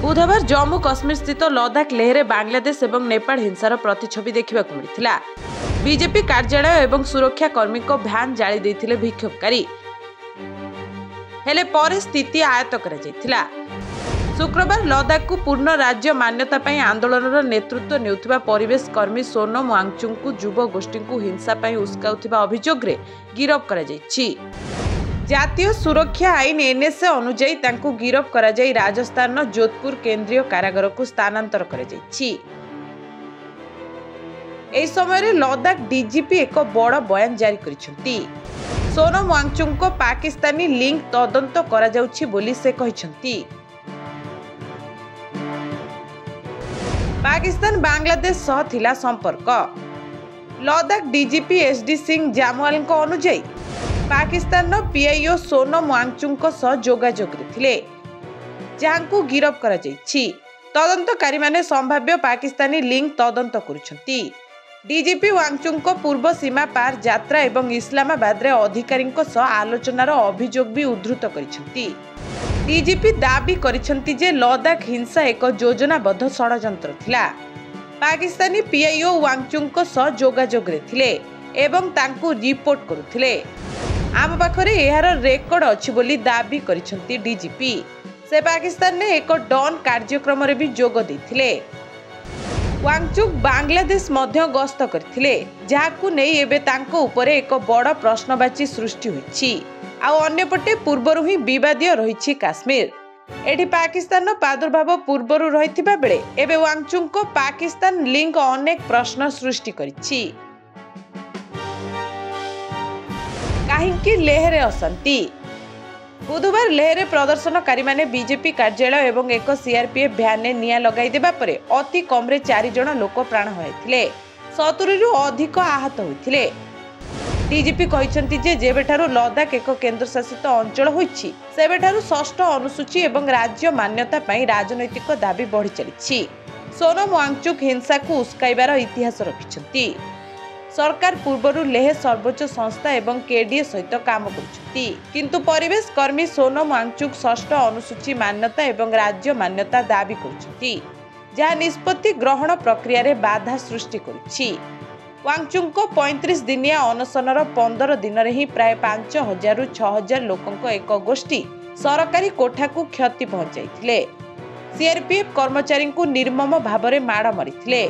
बुधवार जम्मू काश्मीर स्थित लद्दाख लेह बांग्लादेश और नेपाल हिंसार प्रतिछवि देखा मिलता। बीजेपी कार्यालय और सुरक्षा कर्मी भ्यान जाली देते विक्षोभकारी हेले पर स्थिति आयत्त करा। शुक्रवार लद्दाख को पूर्ण राज्य मान्यता पाई आंदोलन नेतृत्व नेउथिबा परिवेश कर्मी सोनम वांगचुक को युव गोष्ठी को हिंसा पाई उस्काउथिबा अभियोग रे गिरफ करा जायछि। जातीय सुरक्षा आईन एनएसए अनुଯାयी तांको गिरफ करा जाई राजस्थान जोधपुर केंद्रीय कारागार को स्थानांतर करा जायछि। एही समय लद्दाख डीजीपी एक बड़ बयान जारी करिसेंती। सोनम वांगचुक को पाकिस्तानी लिंक तदंत करा जाउछि बोली से कहिसेंती। पाकिस्तान बांग्लादेश सह थिला संपर्क। लद्दाख डीजीपी एसडी सिंह जामवाल अनुଯାयी पाकिस्तान पीआईओ सोनम वांगचुक सह जोगाजोग थिले, जहां गिरफ करा जायछि। तदंतकारी माने संभाव्य पाकिस्तानी लिंक तदंत करुछंती। डीजीपी वांगचुक पूर्व सीमा पार यात्रा एवं इस्लामाबाद रे अधिकारी सह आलोचनार अभियोग भी उद्धृत करिसेंती। डीजीपी दाबी करिसेंती जे लद्दाख हिंसा एक योजनाबद्ध षड्यंत्र थिला। पाकिस्तानी पीआईओ वांगचुक सह जोगाजोग थिले एवं तांकु रिपोर्ट करुथिले। आम पाखरे एहार रेकर्ड अछि बोली दाबी करिसेंती डीजीपी। से पाकिस्तान ने एक डॉन कार्यक्रम रे भी जोग दैथिले। वांगचुक बांग्लादेश मध्य गस्त करथिले, जाहाकु नै एबे तांको उपरे एक बड़ प्रश्नवाची सृष्टि होइछि। आ अन्यपटे पूर्वरु ही विवादीय रहिछि काश्मीर। एठी पाकिस्तान प्रादुर्भाव पूर्वरु रहिथिबा बेले एबे वांगचुक को पाकिस्तान लिंक अनेक प्रश्न सृष्टि करिछि। काहिंकी लेहरे अशांति। बुधवार लेहरे प्रदर्शनकारी माने बीजेपी कार्यालय एवं एक सीआरपीएफ भ्यान ने निया लगाई देबा परे अति कमरे 4 जण लोक प्राण हराइथिले, 70 रु अधिक आहत होइथिले। डीजीपी कहिसेंती जे जेबेठारु लद्दाख एक केंद्रशासित अंचल होइछि सेबेठारु 6ठ अनुसूची एवं राज्य मान्यता पाई राजनैतिक दाबी बढ़ी चलिछि। सोनम वांगचुक हिंसा को उस्काइबार इतिहास रखिछंती। सरकार पूर्वरु लेह सर्वोच्च संस्था एवं केडीए सहित काम करुछंती, किंतु परिवेश कर्मी सोनम वांगचुक 6ठ अनुसूची मान्यता एवं राज्य मान्यता दाबी करुछंती, जहा निष्पत्ति ग्रहण प्रक्रिया रे बाधा सृष्टि करुछि। वांगचुक 35 दिनिया अनशनर 15 दिन रे ही प्राय 5000 रु 6000 लोकंक एक गोष्ठी सरकारी कोठा को क्षति पहुंचाइथिले। सीआरपीएफ कर्मचारी को निर्मम भावरे माड़ मारिथिले।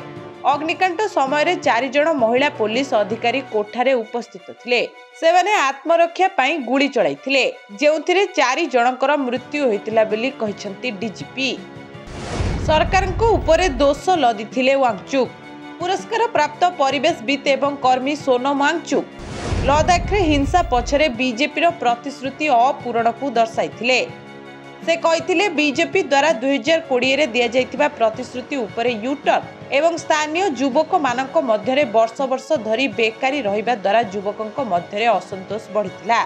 अग्निकांड समय 4 जण महिला पुलिस अधिकारी कोठारे उपस्थित थिले। सेमाने आत्मरक्षा पाई गुली चलाइथिले, जेउथिरे 4 जनकर मृत्यु होइतिला बोली कहिसंती डीजीपी। सरकारको उपरे दोष लदिथिले वांगचुक। पुरस्कार प्राप्त परिवेशविद एवं कर्मी सोनम वांगचुक लद्दाख रे हिंसा पछरे बीजेपी प्रतिश्रुति अपूरण को दर्शाइथिले। से कहिथिले बीजेपी द्वारा 2020 रे दिया जाइथिबा प्रतिश्रुति उपरे यूटर्न एवं स्थानीय युवक मानक मध्यरे वर्ष वर्ष धरी बेकारी रहिबा द्वारा युवकंक मध्यरे असंतोष बढ़िथिला।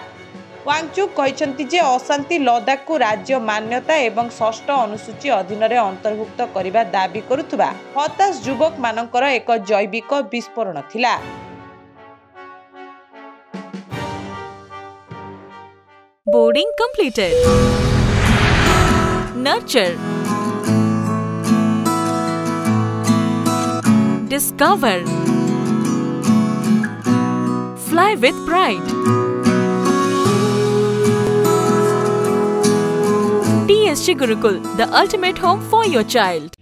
वांगचुक कहिसंती जे अशांति लद्दाख को राज्य मान्यता एवं 6ठ अनुसूची अधीन रे अंतर्भुक्त करिबा दाबी करुथुबा हताश युवक मानकर एक जैविक विस्फोरण थिला। Boarding completed. Nurture, discover, fly with pride. TSG Gurukul, the ultimate home for your child.